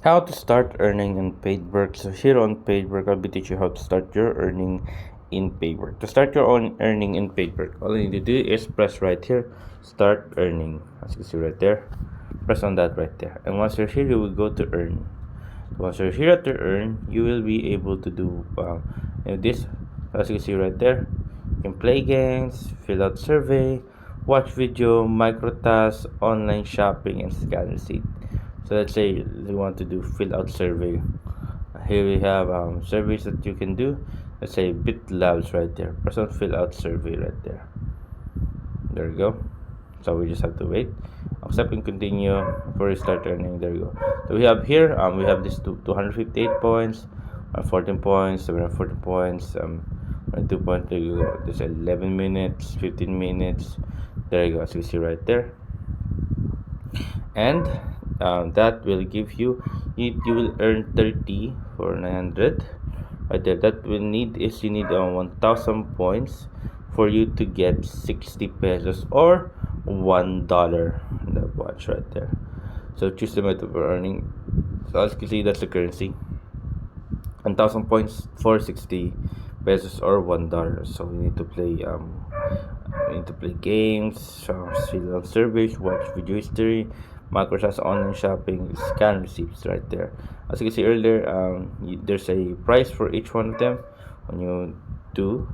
How to start earning in paid work. So here on paid work, I'll be teaching you how to start your earning in paid work. To start your own earning in paid work, all you need to do is press right here, start earning. As you can see right there, press on that right there. And once you're here, you will go to earn. Once you're here to earn, you will be able to do this. As you can see right there, you can play games, fill out survey, watch video, micro tasks, online shopping, and scan receipt. So let's say you want to do fill out survey. Here we have surveys that you can do. Let's say BitLabs right there. Press on fill out survey right there. There you go. So we just have to wait. Accept and continue before you start earning. There you go. So we have here we have this 258 points, 14 points, 740 points, 2 points. There you go. There's 11 minutes, 15 minutes. There you go. As you see right there. And that will give you will earn 30 for 900 right there. That will need is you need 1000 points for you to get 60 pesos or $1 in the watch right there. So choose the method for earning. So as you can see, that's the currency, 1000 points for 60 pesos or $1. So we need to play games, fill out surveys, watch video history, Microsoft's online shopping, scan receipts right there. As you can see earlier, there's a price for each one of them when you do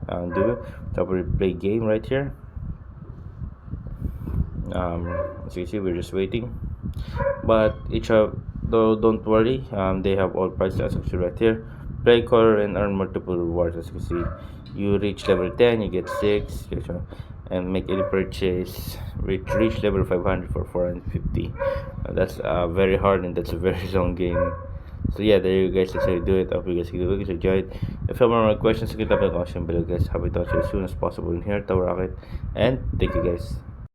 it. So we play game right here. As you can see, we're just waiting. But each of though don't worry, they have all prices as you can see right here. Play color and earn multiple rewards. As you can see, you reach level 10, you get 6, and make any purchase. Reach level 500 for 450. That's very hard and that's a very long game. So yeah, there you guys. That's how you do it. I hope you guys enjoy it. If you have more questions, you can type in the comment below, guys. Happy to answer as soon as possible in here, Tower Rocket. And thank you guys.